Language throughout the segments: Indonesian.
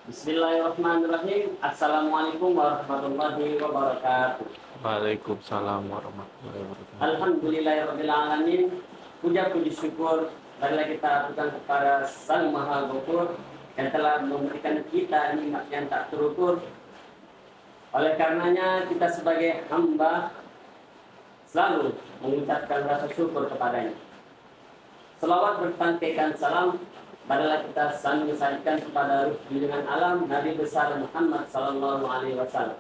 Bismillahirrahmanirrahim. Assalamualaikum warahmatullahi wabarakatuh. Waalaikumsalam warahmatullahi wabarakatuh. Alhamdulillahirabbil alamin. Puja puji syukur marilah kita aturkan kepada Sang Maha Ghafur yang telah memberikan kita nikmat yang tak terukur. Oleh karenanya kita sebagai hamba selalu mengucapkan rasa syukur kepadanya. Selawat berpantaikan salam padahal kita sami sajikan kepada ruh junjungan alam Nabi besar Muhammad sallallahu alaihi wasallam,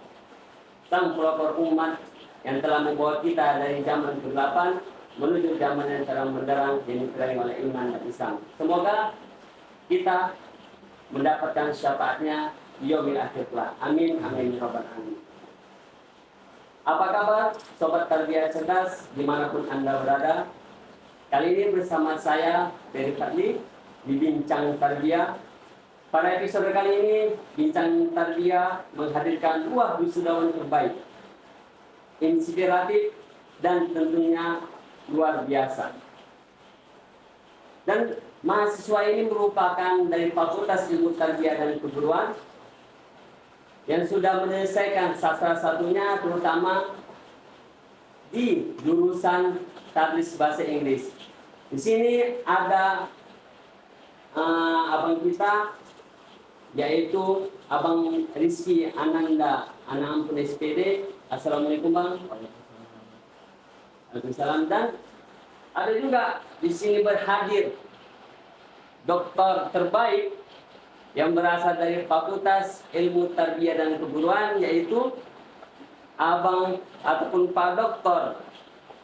sang pelopor umat yang telah membawa kita dari zaman kegelapan menuju zaman yang terang benderang yang diterangi oleh iman dan Islam. Semoga kita mendapatkan syafaatnya di yaumil akhir kelak. Amin amin ya rabbal alamin. Apa kabar sobat tarbiyah cerdas dimanapun Anda berada? Kali ini bersama saya Ferry Fadli di Bincang Tarbiyah. Pada episode kali ini Bincang Tarbiyah menghadirkan dua wisudawan terbaik, inspiratif dan tentunya luar biasa. Dan mahasiswa ini merupakan dari Fakultas Ilmu Tarbiyah dan Keguruan yang sudah menyelesaikan sastra satunya, terutama di jurusan Tadris Bahasa Inggris. Di sini ada abang kita, yaitu Abang Rizky Ananda, anak ampun SPD. Assalamualaikum bang. Waalaikumsalam. Dan ada juga di sini berhadir doktor terbaik yang berasal dari Fakultas Ilmu Tarbiyah dan Keguruan, yaitu Abang ataupun Pak Doktor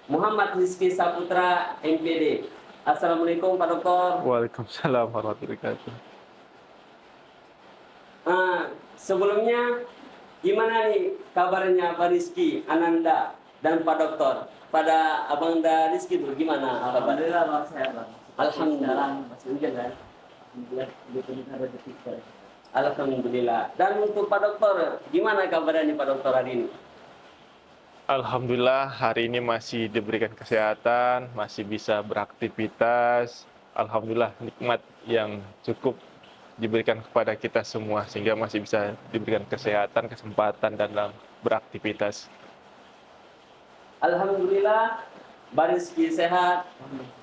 Muhammad Rizky Saputra MPD. Assalamualaikum Pak Doktor. Waalaikumsalam warahmatullahi wabarakatuh. Sebelumnya gimana nih kabarnya Pak Rizky Ananda dan Pak Doktor? Pada Abang dan Rizky itu gimana kabar? Alhamdulillah bang, sehat bang. Alhamdulillah. Masih hujan kan? Alhamdulillah ada detik. Alhamdulillah. Dan untuk Pak Doktor, gimana kabarnya nih Pak Doktor hari ini? Alhamdulillah hari ini masih diberikan kesehatan, masih bisa beraktivitas. Alhamdulillah nikmat yang cukup diberikan kepada kita semua sehingga masih bisa diberikan kesehatan, kesempatan dalam beraktivitas. Alhamdulillah, Pak Rizky sehat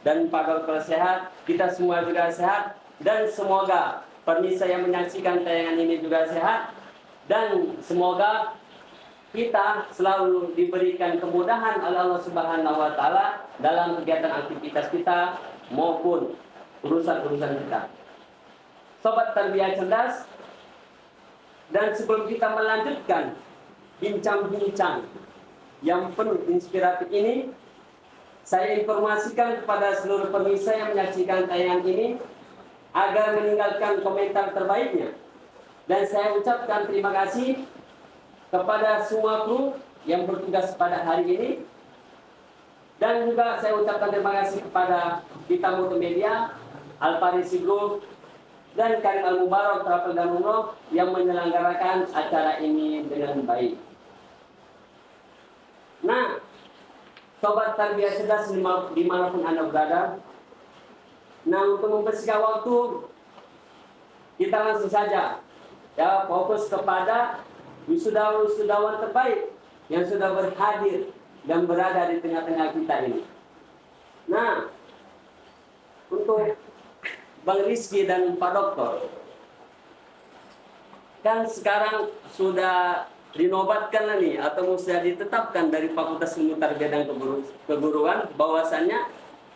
dan Pak Doktor sehat, kita semua juga sehat, dan semoga pemirsa yang menyaksikan tayangan ini juga sehat, dan semoga kita selalu diberikan kemudahan oleh Allah Subhanahu wa taala dalam kegiatan aktivitas kita maupun urusan-urusan kita. Sobat Tarbiyah Cerdas, dan sebelum kita melanjutkan bincang-bincang yang penuh inspiratif ini, saya informasikan kepada seluruh pemirsa yang menyaksikan tayangan ini agar meninggalkan komentar terbaiknya. Dan saya ucapkan terima kasih kepada semua kru yang bertugas pada hari ini, dan juga saya ucapkan terima kasih kepada Kita Multimedia, Al-Farisi Group, dan Karim Al-Mubarak Travel dan Umroh yang menyelenggarakan acara ini dengan baik. Nah, sobat tarbiyah cerdas dimanapun Anda berada, nah untuk mempersingkat waktu, kita langsung saja ya fokus kepada wisudawan terbaik yang sudah berhadir dan berada di tengah-tengah kita ini. Nah, untuk Bang Rizky dan Pak Doktor, kan sekarang sudah dinobatkan nih atau sudah ditetapkan dari Fakultas Ilmu Tarbiyah dan Keguruan bahwasannya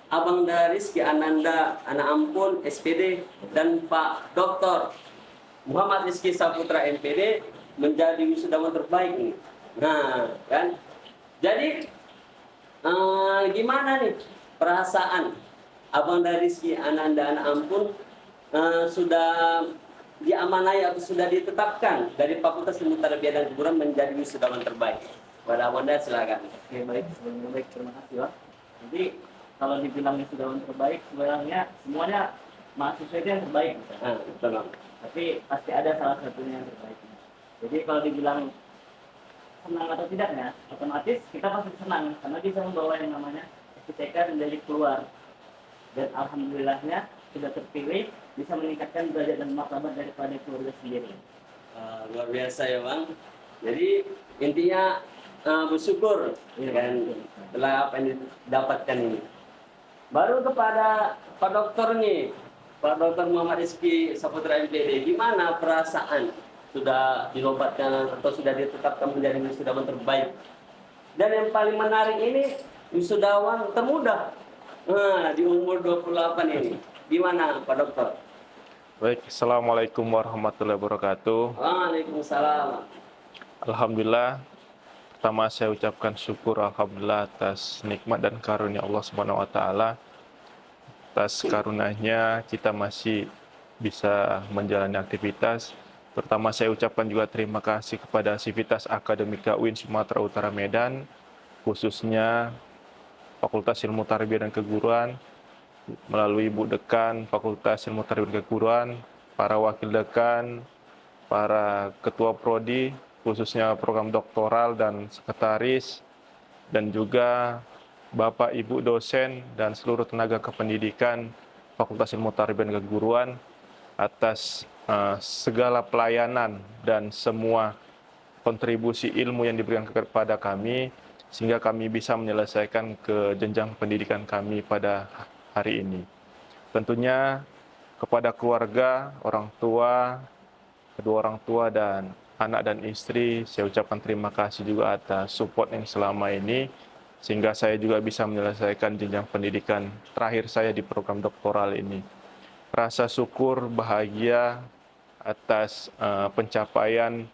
Abang Rizky Ananda, anak ampun SPD, dan Pak Doktor Muhammad Rizky Saputra MPD menjadi wisudawan terbaik nih. Nah, kan? Jadi gimana nih perasaan Abang Rizky Ananda anak ampun sudah diamanai atau sudah ditetapkan dari Fakultas Ilmu Tarbiyah dan Keguruan menjadi wisudawan terbaik? Pada Anda silakan. Oke baik, sebelumnya baik, terima kasih bang. Jadi kalau dibilang wisudawan terbaik, sebenarnya semuanya mahasiswa itu yang terbaik. Betul bang. Tapi pasti ada salah satunya yang terbaik. Jadi kalau dibilang senang atau tidaknya, otomatis kita pasti senang karena bisa membawa yang namanya STK menjadi keluar. Dan alhamdulillahnya sudah terpilih bisa meningkatkan derajat dan martabat daripada keluarga sendiri. Luar biasa ya Bang. Jadi intinya bersyukur Iya, kan betul. telah apa yang didapatkan ini. Baru kepada Pak Dokter nih, Pak Dokter Muhammad Rizky Saputra MPD, gimana perasaan sudah dinobatkan atau sudah ditetapkan menjadi wisudawan terbaik? Dan yang paling menarik ini wisudawan termuda di umur 28 ini. Gimana Pak Dokter? Baik, Assalamualaikum warahmatullahi wabarakatuh. Waalaikumsalam. Alhamdulillah, pertama saya ucapkan syukur Alhamdulillah atas nikmat dan karunia Allah Subhanahu wa Ta'ala. Atas karunia-Nya kita masih bisa menjalani aktivitas. Pertama saya ucapkan juga terima kasih kepada Sivitas Akademika UIN Sumatera Utara Medan, khususnya Fakultas Ilmu Tarbiyah dan Keguruan, melalui Ibu Dekan Fakultas Ilmu Tarbiyah dan Keguruan, para wakil dekan, para ketua prodi, khususnya program doktoral dan sekretaris, dan juga Bapak Ibu dosen dan seluruh tenaga kependidikan Fakultas Ilmu Tarbiyah dan Keguruan atas segala pelayanan dan semua kontribusi ilmu yang diberikan kepada kami sehingga kami bisa menyelesaikan ke jenjang pendidikan kami pada hari ini. Tentunya kepada keluarga, kedua orang tua dan anak dan istri, saya ucapkan terima kasih juga atas support yang selama ini, sehingga saya juga bisa menyelesaikan jenjang pendidikan terakhir saya di program doktoral ini. Rasa syukur, bahagia atas pencapaian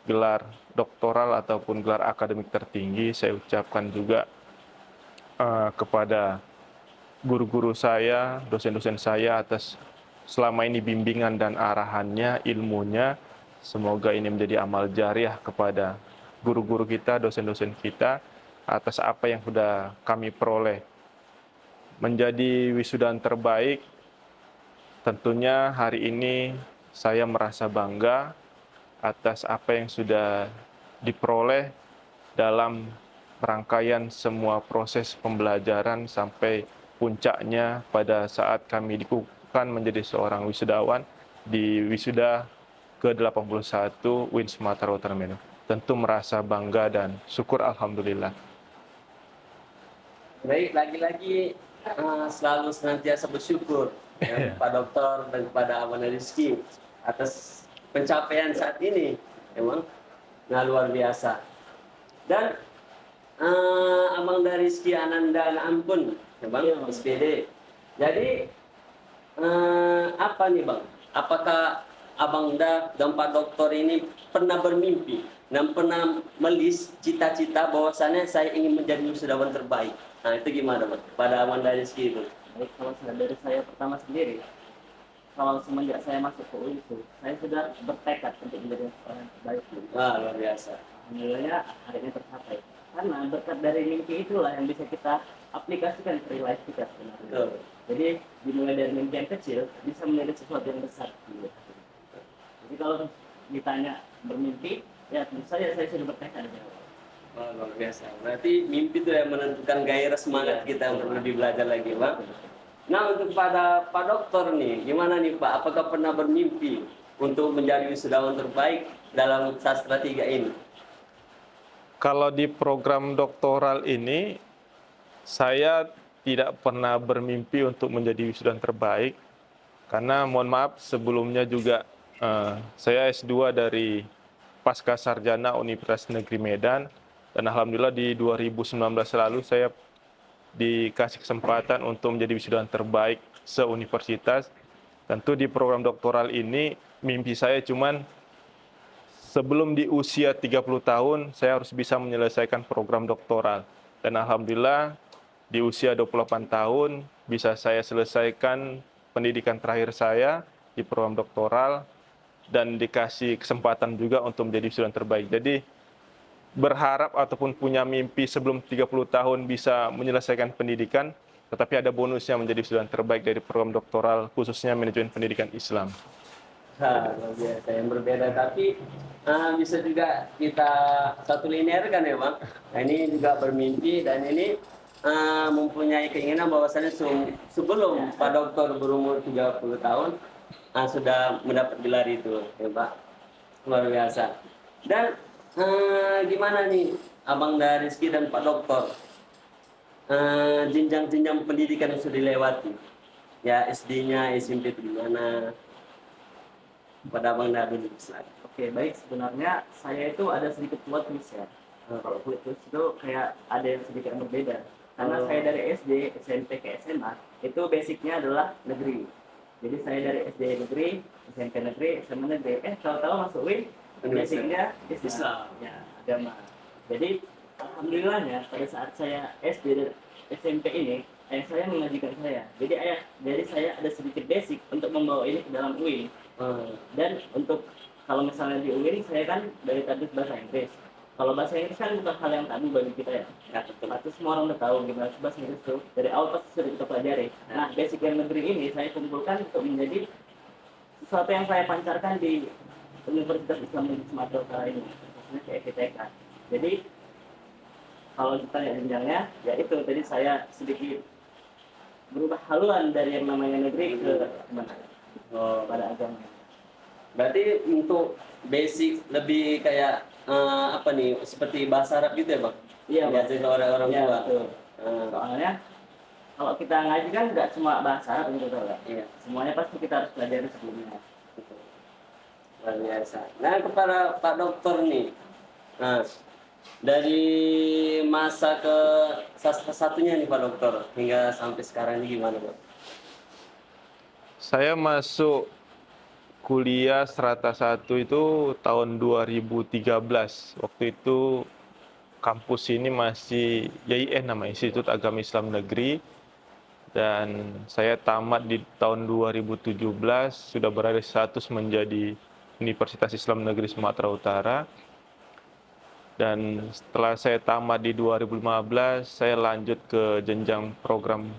gelar doktoral ataupun gelar akademik tertinggi, saya ucapkan juga kepada guru-guru saya, dosen-dosen saya atas selama ini bimbingan dan arahannya, ilmunya. Semoga ini menjadi amal jariah kepada guru-guru kita, dosen-dosen kita atas apa yang sudah kami peroleh. Menjadi wisudawan terbaik, tentunya hari ini saya merasa bangga atas apa yang sudah diperoleh dalam rangkaian semua proses pembelajaran sampai puncaknya pada saat kami dikukuhkan menjadi seorang wisudawan di wisuda ke-81 UIN Sumatera Utara Medan. Tentu merasa bangga dan syukur Alhamdulillah. Baik, lagi-lagi selalu senantiasa bersyukur ya, Pak Dokter dan kepada Abang Rizky atas pencapaian saat ini. Memang luar biasa. Dan Abang Rizky Ananda Ampun, ya Bang, SPD. Jadi apa nih Bang? Apakah Abang dan Pak Dokter ini pernah bermimpi dan pernah melis cita-cita bahwasannya saya ingin menjadi wisudawan terbaik? Nah itu gimana Bang? Pada Abang Rizky itu? Baik, kalau dari saya pertama sendiri, kalau semenjak saya masuk ke UI itu, saya sudah bertekad untuk menjadi orang terbaik. Wah, luar biasa. Alhamdulillah hari ini tercapai. Karena berkat dari mimpi itulah yang bisa kita aplikasikan ke real life kita sebenarnya. Betul. Jadi dimulai dari mimpi yang kecil bisa menjadi sesuatu yang besar. Jadi kalau ditanya bermimpi, ya tentu saja saya sudah bertekad dari awal. Wah, luar biasa. Berarti mimpi itu yang menentukan gairah semangat kita untuk lebih belajar lagi, Bang. Nah, untuk pada Pak Dokter nih, gimana nih Pak? Apakah pernah bermimpi untuk menjadi wisudawan terbaik dalam sastra 3 ini? Kalau di program doktoral ini, saya tidak pernah bermimpi untuk menjadi wisudawan terbaik. Karena mohon maaf, sebelumnya juga saya S2 dari Pasca Sarjana Universitas Negeri Medan. Dan Alhamdulillah di 2019 lalu saya dikasih kesempatan untuk menjadi wisudawan terbaik se-universitas. Tentu di program doktoral ini, mimpi saya cuman sebelum di usia 30 tahun, saya harus bisa menyelesaikan program doktoral. Dan Alhamdulillah, di usia 28 tahun, bisa saya selesaikan pendidikan terakhir saya di program doktoral, dan dikasih kesempatan juga untuk menjadi wisudawan terbaik. Jadi, berharap ataupun punya mimpi sebelum 30 tahun bisa menyelesaikan pendidikan, tetapi ada bonusnya menjadi wisudawan terbaik dari program doktoral, khususnya manajemen pendidikan Islam. Luar biasa, yang berbeda, tapi bisa juga kita satu linear kan ya Bang. Nah, ini juga bermimpi dan ini mempunyai keinginan bahwasanya sebelum Pak Dokter berumur 30 tahun sudah mendapat gelar itu, ya Pak. Luar biasa. Dan gimana nih Abang dari Rizky dan Pak Dokter, jenjang-jenjang pendidikan yang sudah dilewati? Ya SD-nya, SMP itu gimana? Pada Abang dari Rizky. Oke, baik. Sebenarnya saya itu ada sedikit plot twist ya. Kalau plot twist itu kayak ada yang sedikit berbeda. Karena saya dari SD, SMP ke SMA itu basicnya adalah negeri. Jadi saya dari SD negeri, SMP negeri, SMA negeri. Tahu-tahu masuk UIN, basicnya Islam, ya agama. Jadi alhamdulillahnya pada saat saya SD dan SMP ini ayah saya mengajikan saya. Jadi saya ada sedikit basic untuk membawa ini ke dalam UIN. Dan untuk kalau misalnya di UIN saya kan dari tadi bahasa Inggris. Kalau bahasa Inggris kan bukan hal yang tabu bagi kita ya. Pasti semua orang udah tahu gimana bahasa Inggris itu. Dari awal pasti sudah kita pelajari. Nah, basic yang negeri ini saya kumpulkan untuk menjadi sesuatu yang saya pancarkan di Universitas Islam Negeri Sumatera Utara ini, khususnya ke FITK. Jadi kalau kita lihat jenjangnya, ya itu tadi saya sedikit berubah haluan dari yang namanya negeri ke pada agama. Berarti untuk basic lebih kayak apa nih, seperti bahasa Arab gitu ya Bang? Iya, diajarin orang ya, tua. betul. Soalnya kalau kita ngaji kan nggak cuma bahasa Arab gitu ya. Iya. Semuanya pasti kita harus pelajari sebelumnya. Betul. Luar biasa. Nah, kepada Pak Dokter nih, dari masa ke satunya nih Pak Dokter hingga sampai sekarang ini gimana Pak? Saya masuk kuliah strata 1 itu tahun 2013. Waktu itu kampus ini masih YIN, nama Institut Agama Islam Negeri. Dan saya tamat di tahun 2017, sudah berada status menjadi Universitas Islam Negeri Sumatera Utara. Dan setelah saya tamat di 2015, saya lanjut ke jenjang program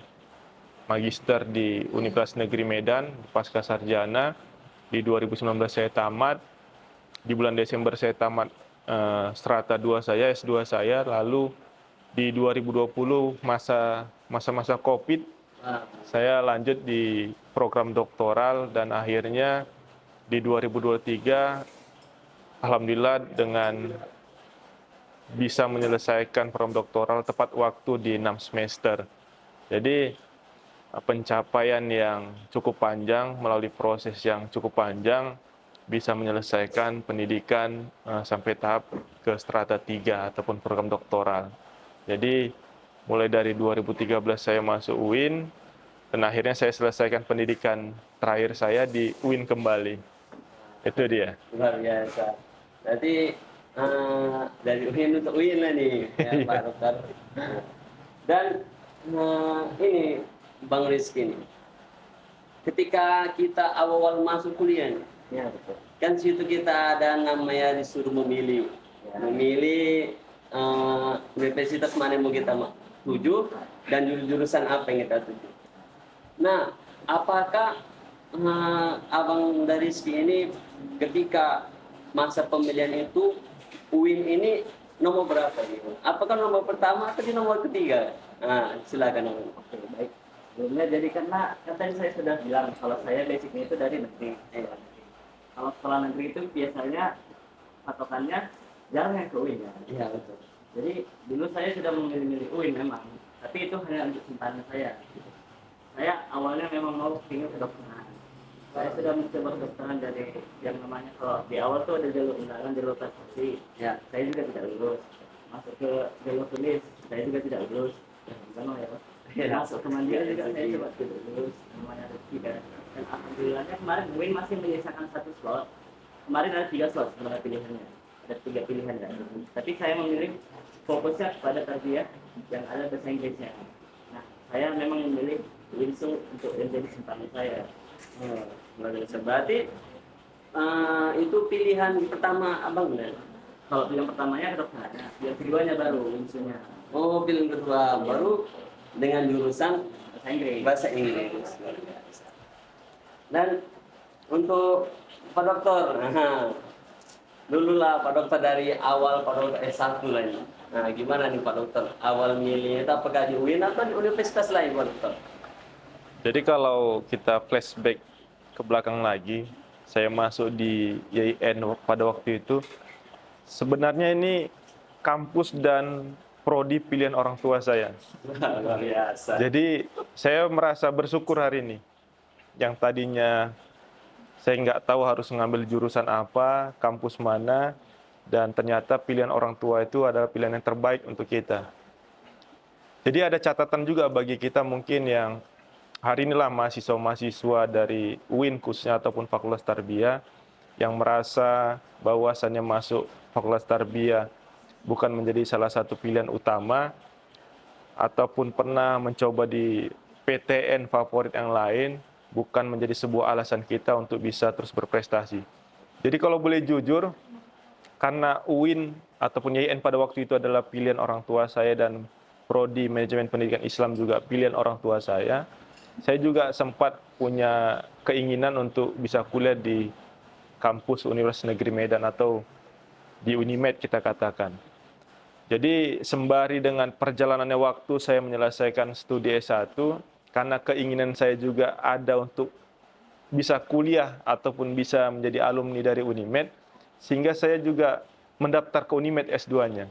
magister di Universitas Negeri Medan, pasca sarjana. Di 2019 saya tamat, di bulan Desember saya tamat strata 2 saya, S2 saya, lalu di 2020 masa-masa COVID, saya lanjut di program doktoral dan akhirnya di 2023, alhamdulillah dengan bisa menyelesaikan program doktoral tepat waktu di 6 semester. Jadi pencapaian yang cukup panjang melalui proses yang cukup panjang bisa menyelesaikan pendidikan sampai tahap ke strata 3 ataupun program doktoral. Jadi mulai dari 2013 saya masuk UIN dan akhirnya saya selesaikan pendidikan terakhir saya di UIN kembali. Itu dia. Luar biasa. Berarti dari UIN untuk UIN lah nih, ya, Pak Dokter. Dan ini Bang Rizky nih, ketika kita awal-awal masuk kuliah nih, Ya, betul. kan situ kita ada namanya disuruh memilih, memilih universitas mana yang mau kita tuju dan jurusan apa yang kita tuju. Nah, apakah Abang dari Rizky ini ketika masa pemilihan itu UIN ini nomor berapa gitu? Apakah nomor pertama atau di nomor ketiga? Nah, silakan Abang. Oke, baik. Sebelumnya jadi karena tadi saya sudah bilang kalau saya basicnya itu dari negeri. Kalau sekolah negeri itu biasanya patokannya jarang yang ke UIN ya. Iya betul. Jadi dulu saya sudah memilih UIN memang, tapi itu hanya untuk simpanan saya. Saya awalnya memang mau ingin kedokteran. Saya sudah mencoba kedokteran dari yang namanya kalau di awal tuh ada jalur undangan, jalur prestasi. Ya. Saya juga tidak lulus. Masuk ke jalur tulis, saya juga tidak lulus. Gimana ya Pak? Masuk ke mandiri juga saya coba tidak lulus. Namanya rezeki kan. Dan alhamdulillahnya kemarin UIN masih menyisakan 1 slot. Kemarin ada 3 slot sebenarnya pilihannya. Ada 3 pilihan ya. Tapi saya memilih fokusnya pada tarbiyah yang ada bahasa Inggrisnya. Nah, saya memang memilih langsung untuk menjadi simpanan saya. Berarti itu pilihan pertama Abang benar? Kalau pilihan pertamanya kedokteran, yang keduanya baru langsungnya Oh, pilihan kedua baru dengan jurusan bahasa Inggris. bahasa Inggris. Dan untuk Pak Dokter, dulu lah Pak Dokter dari awal Pak Dokter S1 lah ini. Nah, gimana nih Pak Dokter? Awal milih itu apakah di UIN atau di universitas lain Pak Dokter? Jadi kalau kita flashback ke belakang lagi, saya masuk di YIN pada waktu itu, sebenarnya ini kampus dan prodi pilihan orang tua saya. Luar biasa. Jadi saya merasa bersyukur hari ini. Yang tadinya saya nggak tahu harus mengambil jurusan apa, kampus mana, dan ternyata pilihan orang tua itu adalah pilihan yang terbaik untuk kita. Jadi ada catatan juga bagi kita mungkin yang hari inilah mahasiswa-mahasiswa dari UIN khususnya ataupun Fakultas Tarbiyah yang merasa bahwasannya masuk Fakultas Tarbiyah bukan menjadi salah satu pilihan utama ataupun pernah mencoba di PTN favorit yang lain bukan menjadi sebuah alasan kita untuk bisa terus berprestasi. Jadi kalau boleh jujur, karena UIN ataupun YIN pada waktu itu adalah pilihan orang tua saya dan prodi manajemen pendidikan Islam juga pilihan orang tua saya juga sempat punya keinginan untuk bisa kuliah di kampus Universitas Negeri Medan atau di Unimed kita katakan. Jadi sembari dengan perjalanannya waktu saya menyelesaikan studi S1 karena keinginan saya juga ada untuk bisa kuliah ataupun bisa menjadi alumni dari Unimed, sehingga saya juga mendaftar ke Unimed S2-nya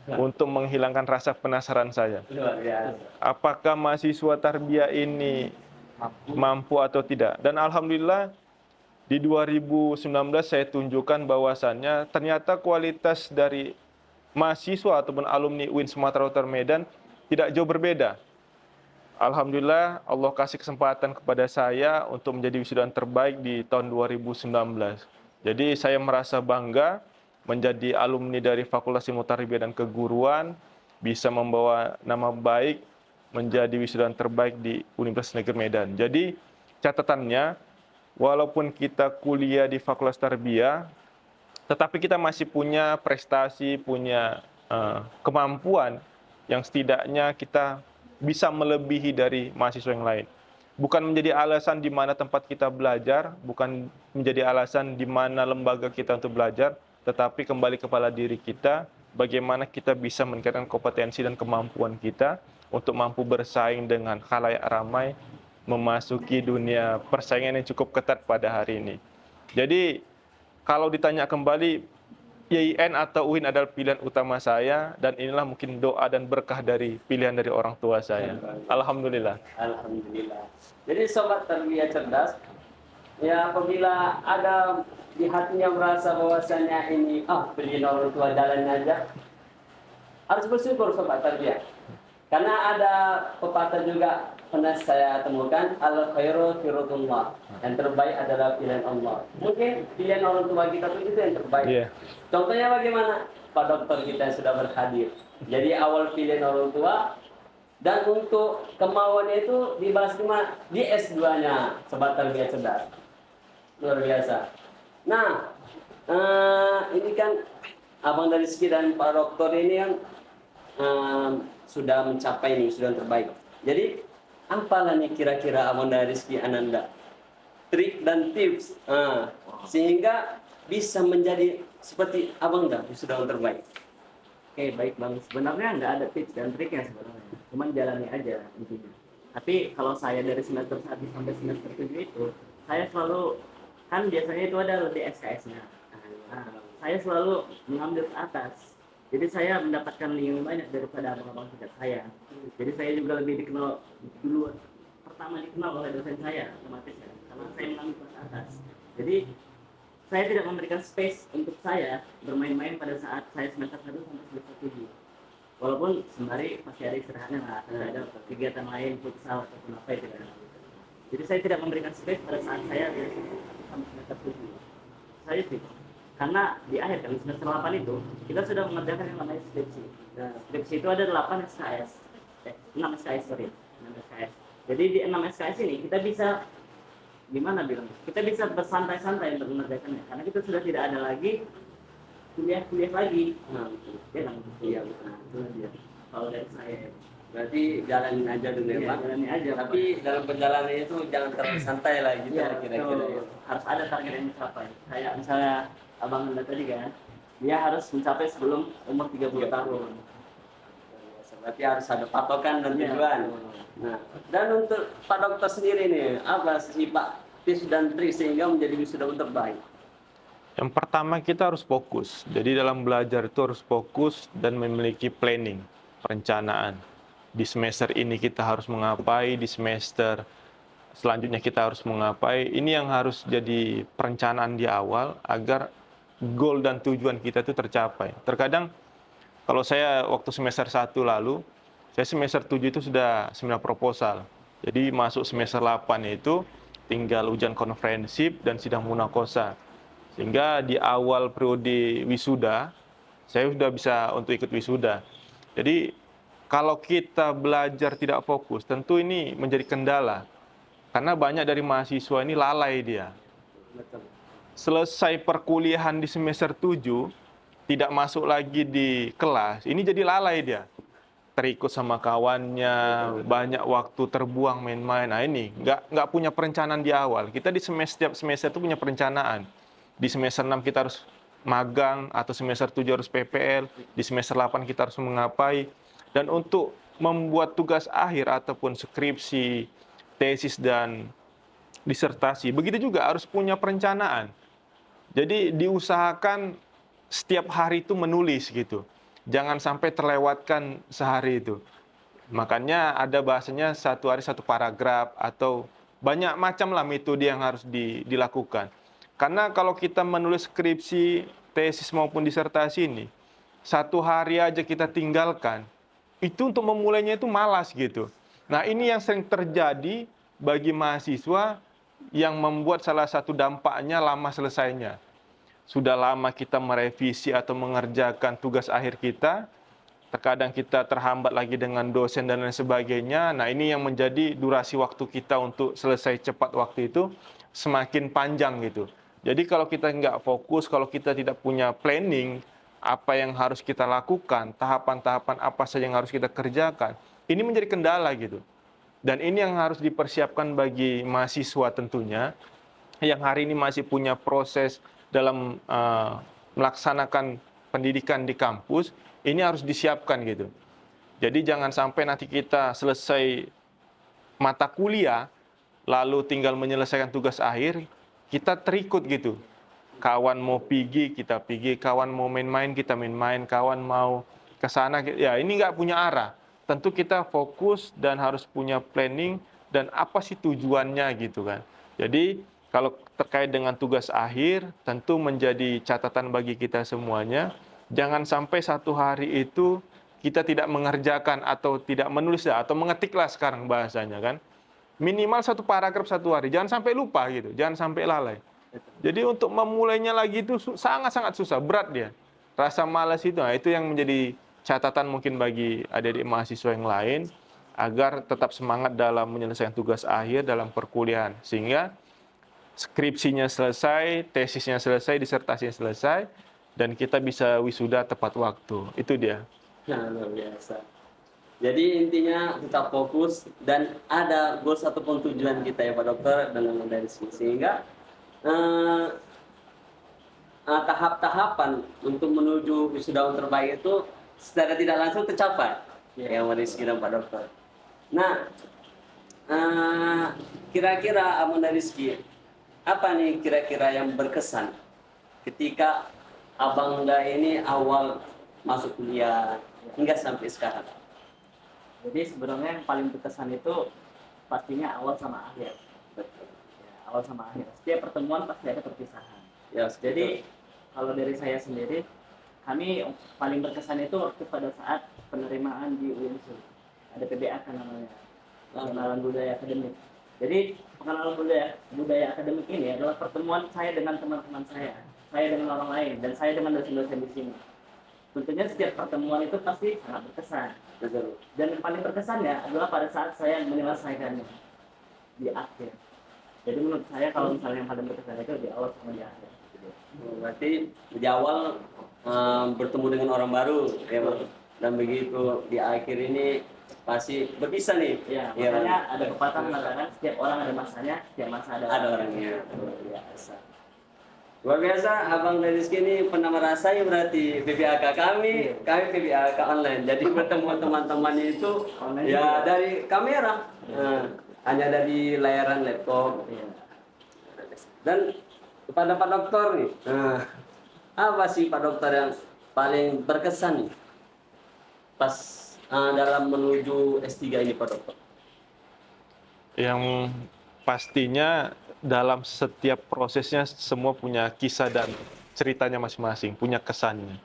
untuk menghilangkan rasa penasaran saya. Luar biasa. Apakah mahasiswa tarbiyah ini mampu atau tidak? Dan alhamdulillah di 2019 saya tunjukkan bahwasannya ternyata kualitas dari mahasiswa ataupun alumni UIN Sumatera Utara Medan tidak jauh berbeda. Alhamdulillah Allah kasih kesempatan kepada saya untuk menjadi wisudawan terbaik di tahun 2019. Jadi saya merasa bangga menjadi alumni dari Fakultas Ilmu Tarbiyah dan Keguruan, bisa membawa nama baik menjadi wisudawan terbaik di Universitas Negeri Medan. Jadi catatannya, walaupun kita kuliah di Fakultas Tarbiyah, tetapi kita masih punya prestasi, punya kemampuan yang setidaknya kita bisa melebihi dari mahasiswa yang lain. Bukan menjadi alasan di mana tempat kita belajar, bukan menjadi alasan di mana lembaga kita untuk belajar, tetapi kembali kepada diri kita, bagaimana kita bisa meningkatkan kompetensi dan kemampuan kita untuk mampu bersaing dengan khalayak ramai, memasuki dunia persaingan yang cukup ketat pada hari ini. Jadi, kalau ditanya kembali, YIN atau UIN adalah pilihan utama saya, dan inilah mungkin doa dan berkah dari pilihan dari orang tua saya. Alhamdulillah. Alhamdulillah. Jadi sobat tarbiyah cerdas, ya apabila ada di hatinya merasa bahwasanya ini pilihan orang tua jalan aja, harus bersyukur sobat tarbiyah. Karena ada pepatah juga pernah saya temukan, al khairu firutullah, yang terbaik adalah pilihan Allah. Mungkin pilihan orang tua kita itu yang terbaik. Yeah. Contohnya bagaimana? Pak Dokter kita yang sudah berhadir. Jadi awal pilihan orang tua, dan untuk kemauannya itu dibahas di S2-nya, sobat tarbiyah cerdas. Luar biasa. Nah, ini kan Abang dari Rizky dan Pak Dokter ini yang sudah mencapai nih, sudah terbaik. Jadi, apalah nih kira-kira Abang dari Rizky Ananda? Trik dan tips sehingga bisa menjadi seperti Abang dah, sudah terbaik. Oke, baik Bang. Sebenarnya nggak ada tips dan triknya sebenarnya. Cuman jalani aja intinya. Tapi kalau saya dari semester 1 sampai semester 7 itu, saya selalu, kan biasanya itu ada di SKS-nya. Nah, saya selalu mengambil ke atas. Jadi saya mendapatkan link yang banyak daripada abang-abang tingkat saya. Jadi saya juga lebih dikenal dulu, pertama dikenal oleh dosen saya, otomatis ya, karena saya mengambil ke atas. Jadi saya tidak memberikan space untuk saya bermain-main pada saat saya semester 1 sampai semester 7. Walaupun sembari masih ada istirahatnya lah, ada kegiatan lain, futsal ataupun apa itu kan. Jadi saya tidak memberikan space pada saat saya dari sampai semester 7. Saya sih, karena di akhir kan semester 8 itu kita sudah mengerjakan yang namanya skripsi. Nah, skripsi itu ada 8 SKS, 6 SKS sorry, 6 SKS. Jadi di 6 SKS ini kita bisa gimana bilang? Kita bisa bersantai-santai untuk mengerjakannya, karena kita sudah tidak ada lagi kuliah lagi. Nah, Ya kan? iya, Nah, itu dia. Kalau dari saya, berarti jalanin aja dulu ya, iya, Pak. jalani aja. Tapi dalam perjalanan itu jangan terlalu santai lah gitu Iya, lah kira-kira ya. harus ada target yang dicapai. Kayak misalnya Abang Anda tadi kan, dia harus mencapai sebelum umur 30 tahun. Tapi harus ada patokan dan Iya. tujuan. Nah, dan untuk Pak Dokter sendiri nih, apa sih Pak tips dan trik sehingga menjadi wisuda terbaik? Yang pertama kita harus fokus. Jadi dalam belajar itu harus fokus dan memiliki planning, perencanaan. Di semester ini kita harus mengapai, di semester selanjutnya kita harus mengapai. Ini yang harus jadi perencanaan di awal agar goal dan tujuan kita itu tercapai. Terkadang kalau saya waktu semester 1 lalu, saya semester 7 itu sudah seminar proposal. Jadi masuk semester 8 itu tinggal ujian konferensif dan sidang munakosa. Sehingga di awal periode wisuda, saya sudah bisa untuk ikut wisuda. Jadi kalau kita belajar tidak fokus, tentu ini menjadi kendala. Karena banyak dari mahasiswa ini lalai dia. Betul. Selesai perkuliahan di semester 7, tidak masuk lagi di kelas, ini jadi lalai dia. Terikut sama kawannya, banyak waktu terbuang main-main. Nah ini, nggak punya perencanaan di awal. Kita di setiap semester itu punya perencanaan. Di semester 6 kita harus magang, atau semester 7 harus PPL, di semester 8 kita harus mengapai. Dan untuk membuat tugas akhir ataupun skripsi, tesis, dan disertasi, begitu juga harus punya perencanaan. Jadi diusahakan setiap hari itu menulis gitu. Jangan sampai terlewatkan sehari itu. Makanya ada bahasanya satu hari satu paragraf atau banyak macam lah metode yang harus dilakukan. Karena kalau kita menulis skripsi, tesis maupun disertasi ini, satu hari aja kita tinggalkan, itu untuk memulainya itu malas gitu. Nah ini yang sering terjadi bagi mahasiswa yang membuat salah satu dampaknya lama selesainya. Sudah lama kita merevisi atau mengerjakan tugas akhir kita, terkadang kita terhambat lagi dengan dosen dan lain sebagainya. Nah ini yang menjadi durasi waktu kita untuk selesai cepat waktu itu semakin panjang gitu. Jadi kalau kita nggak fokus, kalau kita tidak punya planning, apa yang harus kita lakukan, tahapan-tahapan apa saja yang harus kita kerjakan, ini menjadi kendala gitu. Dan ini yang harus dipersiapkan bagi mahasiswa tentunya, yang hari ini masih punya proses dalam melaksanakan pendidikan di kampus, ini harus disiapkan gitu. Jadi jangan sampai nanti kita selesai mata kuliah, lalu tinggal menyelesaikan tugas akhir, kita terikut gitu. Kawan mau pergi, kita pergi. Kawan mau main-main, kita main-main. Kawan mau ke sana, ya ini nggak punya arah. Tentu kita fokus dan harus punya planning dan apa sih tujuannya gitu kan. Jadi kalau terkait dengan tugas akhir, tentu menjadi catatan bagi kita semuanya. Jangan sampai satu hari itu kita tidak mengerjakan atau tidak menulis atau mengetiklah sekarang bahasanya kan. Minimal satu paragraf satu hari, jangan sampai lupa gitu, jangan sampai lalai. Jadi untuk memulainya lagi itu sangat-sangat susah, berat dia. Rasa malas itu, nah itu yang menjadi catatan mungkin bagi adik-adik mahasiswa yang lain, agar tetap semangat dalam menyelesaikan tugas akhir dalam perkuliahan. Sehingga skripsinya selesai, tesisnya selesai, disertasinya selesai, dan kita bisa wisuda tepat waktu. Itu dia. Nah, luar biasa. Jadi intinya tetap fokus dan ada goals ataupun tujuan kita ya Pak Dokter dengan dari sini, sehingga tahap-tahapan untuk menuju wisuda terbaik itu secara tidak langsung tercapai yang Rizky dan Pak Dokter. Nah, kira-kira Abang dan Rizky, apa nih kira-kira yang berkesan ketika Abang da ini awal masuk kuliah hingga sampai sekarang? Jadi sebenarnya yang paling berkesan itu pastinya awal sama akhir. Betul. Ya, awal sama akhir. Setiap pertemuan pasti ada perpisahan. Ya, Jadi kalau dari saya sendiri, kami paling berkesan itu waktu pada saat penerimaan di UNSU. Ada PBA kan namanya, pengenalan budaya akademik. Jadi pengenalan budaya akademik ini adalah pertemuan saya dengan teman-teman saya dengan orang lain, dan saya dengan dosen-dosen di sini. Tentunya setiap pertemuan itu pasti sangat berkesan. betul. Dan yang paling berkesannya adalah pada saat saya menyelesaikannya di akhir. Jadi menurut saya kalau misalnya yang paling berkesan itu di awal sama di akhir. Berarti di awal bertemu dengan orang baru, ya Bang. Dan begitu di akhir ini pasti berpisah nih. Ya, Ya, makanya Bang. ada pepatah mengatakan setiap orang ada masanya, setiap masa ada Ada orangnya. Luar biasa. Luar biasa, Abang Rizky ini pernah merasakan berarti PPAK kami PPAK online. Jadi bertemu teman-teman itu Online ya juga. dari kamera, hanya dari layaran laptop. Iya. Dan kepada Pak Dokter nih, apa sih Pak Dokter yang paling berkesan nih pas dalam menuju S3 ini Pak Dokter? Yang pastinya dalam setiap prosesnya semua punya kisah dan ceritanya masing-masing, punya kesannya.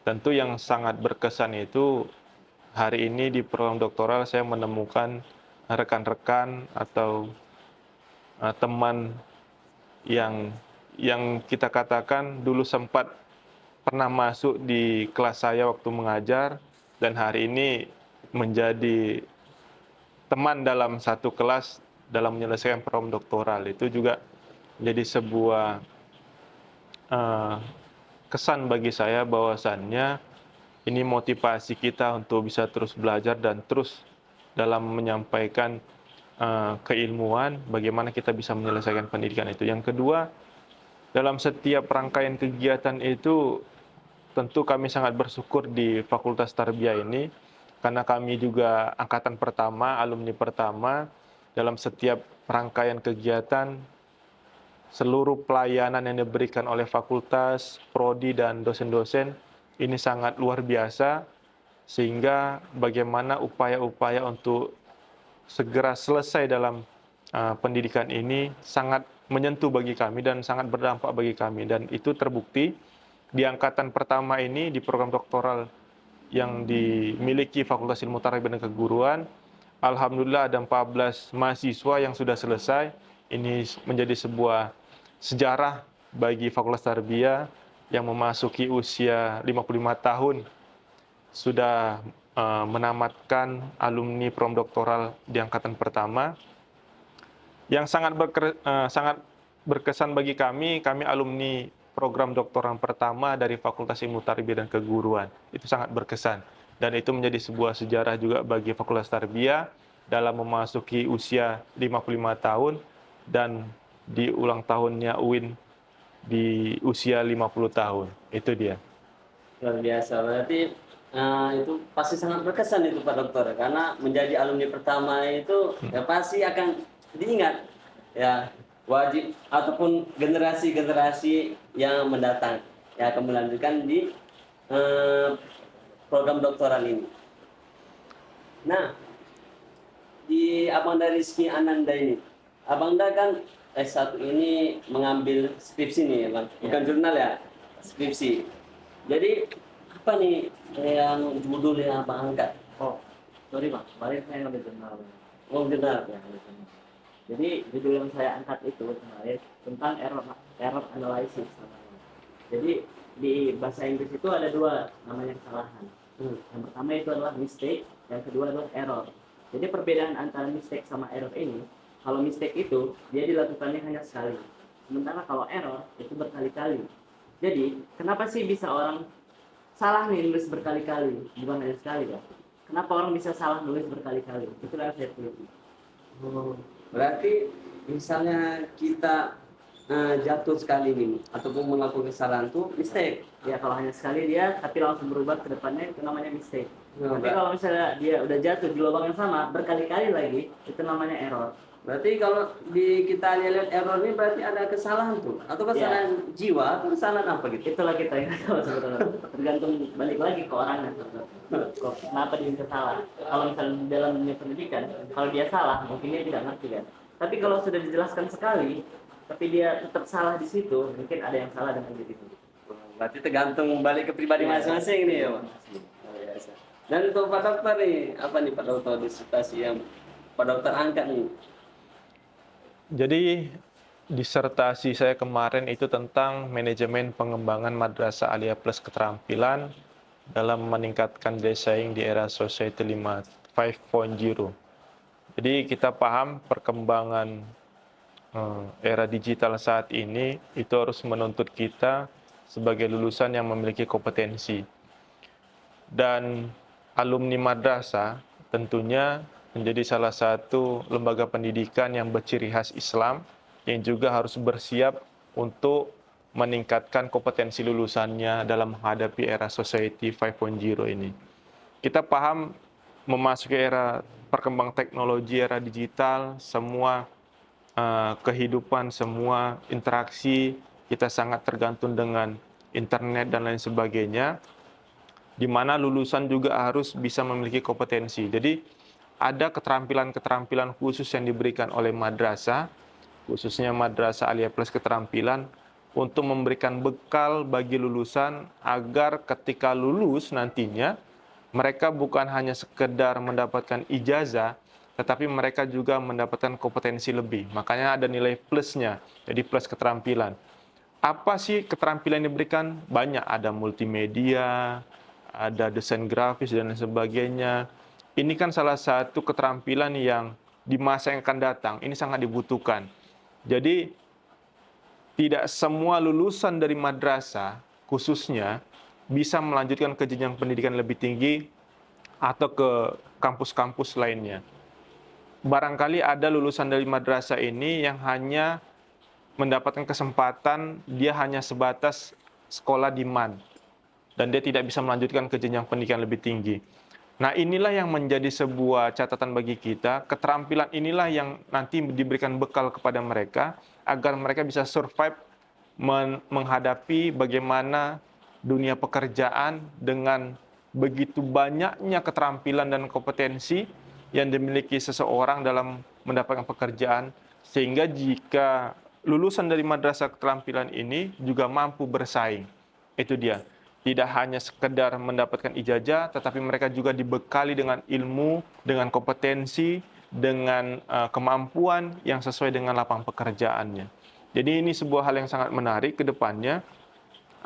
Tentu yang sangat berkesan itu hari ini di program doktoral saya menemukan rekan-rekan atau teman yang kita katakan dulu sempat pernah masuk di kelas saya waktu mengajar dan hari ini menjadi teman dalam satu kelas dalam menyelesaikan program doktoral. Itu juga menjadi sebuah kesan bagi saya bahwasannya ini motivasi kita untuk bisa terus belajar dan terus dalam menyampaikan keilmuan, bagaimana kita bisa menyelesaikan pendidikan itu. Yang kedua, dalam setiap rangkaian kegiatan itu tentu kami sangat bersyukur di Fakultas Tarbiyah ini karena kami juga angkatan pertama, alumni pertama. Dalam setiap rangkaian kegiatan, seluruh pelayanan yang diberikan oleh fakultas, prodi, dan dosen-dosen ini sangat luar biasa, sehingga bagaimana upaya-upaya untuk segera selesai dalam pendidikan ini sangat menyentuh bagi kami dan sangat berdampak bagi kami. Dan itu terbukti di angkatan pertama ini di program doktoral yang dimiliki Fakultas Ilmu Tarbiyah dan Keguruan, alhamdulillah ada 14 mahasiswa yang sudah selesai. Ini menjadi sebuah sejarah bagi Fakultas Tarbiyah yang memasuki usia 55 tahun sudah menamatkan alumni program doktoral di angkatan pertama. Yang sangat berkesan bagi kami alumni program doktoral pertama dari Fakultas Ilmu Tarbiyah dan Keguruan. Itu sangat berkesan. Dan itu menjadi sebuah sejarah juga bagi Fakultas Tarbiyah dalam memasuki usia 55 tahun dan di ulang tahunnya UIN di usia 50 tahun. Itu dia. Luar biasa, berarti itu pasti sangat berkesan itu Pak Dokter, karena menjadi alumni pertama itu ya pasti akan diingat ya, wajib ataupun generasi-generasi yang mendatang ya akan melanjutkan di program doktoral ini. Nah, di Abang Rizky Ananda ini, Abang kan S1 ini mengambil skripsi nih ya Bang, bukan jurnal ya, skripsi. Jadi apa nih yang judul yang Abang angkat? Oh, sorry Bang, kemarin saya ngambil jurnal. Oh, jurnal. Ya, ngambil jurnal. Jadi judul yang saya angkat itu kemarin tentang error analysis namanya. Jadi di bahasa Inggris itu ada dua namanya kesalahan. Yang pertama itu adalah mistake, yang kedua adalah error. Jadi perbedaan antara mistake sama error ini, kalau mistake itu dia dilakukannya hanya sekali, sementara kalau error itu berkali-kali. Jadi kenapa sih bisa orang salah nih nulis berkali-kali, bukan hanya sekali ya? Kenapa orang bisa salah nulis berkali-kali? Itulah yang saya teliti. Berarti misalnya kita jatuh sekali nih ataupun melakukan kesalahan itu mistake. Ya kalau hanya sekali dia tapi langsung berubah ke depannya itu namanya mistake. Oh, Tapi kalau misalnya dia udah jatuh di lubang yang sama berkali-kali lagi itu namanya error. Berarti kalau kita lihat error ini berarti ada kesalahan tuh, atau kesalahan jiwa atau kesalahan apa gitu? Itulah kita yang tahu sebetulnya. Tergantung balik lagi ke orangnya. Kok kenapa dia bisa salah? Kalau misalnya dalam dunia pendidikan, kalau dia salah mungkin dia tidak ngerti kan. Tapi kalau sudah dijelaskan sekali, tapi dia tetap salah di situ, mungkin ada yang salah dengan diri itu. Berarti tergantung balik ke pribadi masing-masing nih ya Pak. Biasa. Dan untuk Pak Dokter nih, apa nih Pak Dokter disertasi yang Pak Dokter angkat nih? Jadi disertasi saya kemarin itu tentang manajemen pengembangan Madrasah Aliyah Plus Keterampilan dalam meningkatkan desain di era Society 5.0. Jadi kita paham perkembangan era digital saat ini itu harus menuntut kita sebagai lulusan yang memiliki kompetensi. Dan alumni madrasah tentunya menjadi salah satu lembaga pendidikan yang berciri khas Islam yang juga harus bersiap untuk meningkatkan kompetensi lulusannya dalam menghadapi era Society 5.0 ini. Kita paham memasuki era perkembangan teknologi, era digital, semua kehidupan, semua interaksi kita sangat tergantung dengan internet dan lain sebagainya, di mana lulusan juga harus bisa memiliki kompetensi. Jadi ada keterampilan-keterampilan khusus yang diberikan oleh madrasah, khususnya Madrasah Aliyah Plus Keterampilan, untuk memberikan bekal bagi lulusan agar ketika lulus nantinya mereka bukan hanya sekedar mendapatkan ijazah, tetapi mereka juga mendapatkan kompetensi lebih. Makanya ada nilai plusnya, jadi plus keterampilan. Apa sih keterampilan yang diberikan? Banyak, ada multimedia, ada desain grafis, dan lain sebagainya. Ini kan salah satu keterampilan yang di masa yang akan datang, ini sangat dibutuhkan. Jadi, tidak semua lulusan dari madrasah, khususnya, bisa melanjutkan ke jenjang pendidikan lebih tinggi atau ke kampus-kampus lainnya. Barangkali ada lulusan dari madrasah ini yang hanya mendapatkan kesempatan, dia hanya sebatas sekolah di MAN, dan dia tidak bisa melanjutkan ke jenjang pendidikan lebih tinggi. Nah, inilah yang menjadi sebuah catatan bagi kita, keterampilan inilah yang nanti diberikan bekal kepada mereka, agar mereka bisa survive menghadapi bagaimana dunia pekerjaan dengan begitu banyaknya keterampilan dan kompetensi yang dimiliki seseorang dalam mendapatkan pekerjaan, sehingga jika lulusan dari madrasah keterampilan ini juga mampu bersaing. Itu dia. Tidak hanya sekedar mendapatkan ijazah, tetapi mereka juga dibekali dengan ilmu, dengan kompetensi, dengan kemampuan yang sesuai dengan lapang pekerjaannya. Jadi ini sebuah hal yang sangat menarik ke depannya,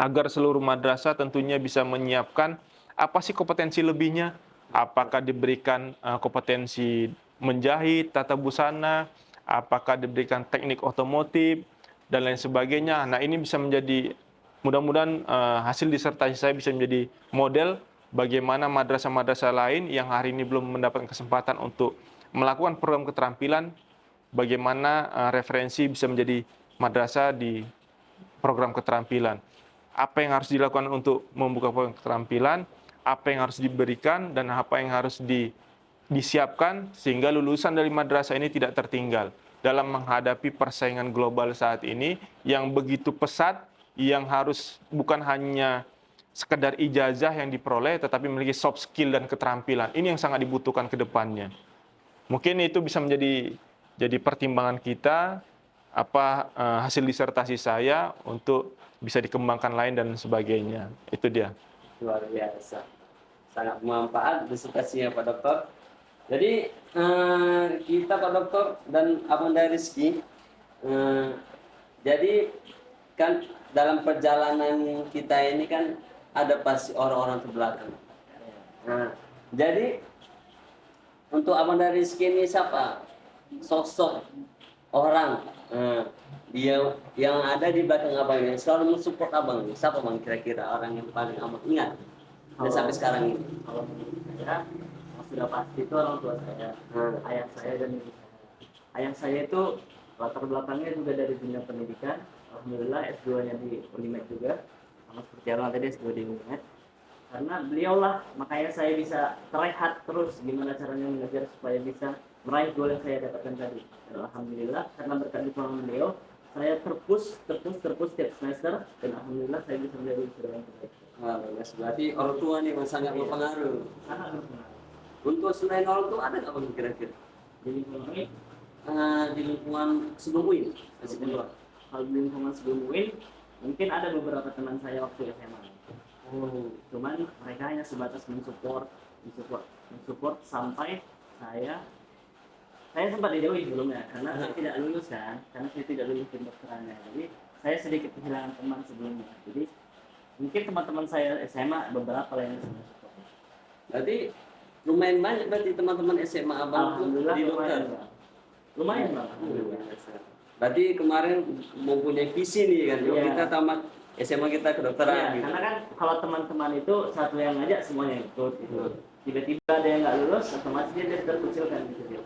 agar seluruh madrasah tentunya bisa menyiapkan apa sih kompetensi lebihnya, apakah diberikan kompetensi menjahit, tata busana, apakah diberikan teknik otomotif, dan lain sebagainya. Nah, ini bisa menjadi, mudah-mudahan hasil disertasi saya bisa menjadi model bagaimana madrasah-madrasah lain yang hari ini belum mendapatkan kesempatan untuk melakukan program keterampilan, bagaimana referensi bisa menjadi madrasah di program keterampilan. Apa yang harus dilakukan untuk membuka program keterampilan, apa yang harus diberikan, dan apa yang harus disiapkan sehingga lulusan dari madrasah ini tidak tertinggal dalam menghadapi persaingan global saat ini yang begitu pesat, yang harus bukan hanya sekedar ijazah yang diperoleh, tetapi memiliki soft skill dan keterampilan. Ini yang sangat dibutuhkan ke depannya. Mungkin itu bisa menjadi pertimbangan kita, hasil disertasi saya untuk bisa dikembangkan lain dan sebagainya. Itu dia. Luar biasa. Sangat bermanfaat disertasinya Pak Dokter. Jadi kita Pak Dokter dan Abang Rizky, jadi kan dalam perjalanan kita ini kan ada pasti orang-orang terbelakang. Nah, jadi untuk Abang Rizky ini siapa sosok orang dia yang ada di belakang abang yang selalu mensupport abang? Siapa bang kira-kira orang yang paling abang ingat dan sampai sekarang ini? Kalau menurut saya, sudah pasti itu orang tua saya, ayah saya dan ibu saya. Ayah saya itu latar belakangnya juga dari dunia pendidikan. Alhamdulillah S2-nya di Unimed juga, sama seperti abang tadi S2 di Unimed. Karena beliau lah, makanya saya bisa terlihat terus gimana caranya mengajar supaya bisa meraih goal yang saya dapatkan tadi. Dan alhamdulillah karena berkat dukungan beliau, saya terus setiap semester, dan alhamdulillah saya bisa menjadi wisuda yang terbaik. Wah, berarti orang tua nih sangat berpengaruh. Sangat berpengaruh. Untuk selain orang tua ada nggak bang kira-kira? Di lingkungan ini, Di lingkungan sebelum UIN? kalau di lingkungan sebelum UIN, mungkin ada beberapa teman saya waktu SMA. Cuman mereka hanya sebatas mensupport sampai saya sempat dijauhi sebelumnya karena saya tidak lulus di kedokterannya. Jadi saya sedikit kehilangan teman sebelumnya. Jadi mungkin teman-teman saya SMA beberapa yang support. Berarti lumayan banyak berarti teman-teman SMA abang tuh di dokter. Lumayan bang. Berarti kemarin mempunyai visi nih kan, yuk kita tamat SMA kita kedokteran. Iya, gitu. karena kan kalau teman-teman itu satu yang ngajak semuanya ikut gitu. Tiba-tiba ada yang nggak lulus, otomatis dia terkucilkan gitu.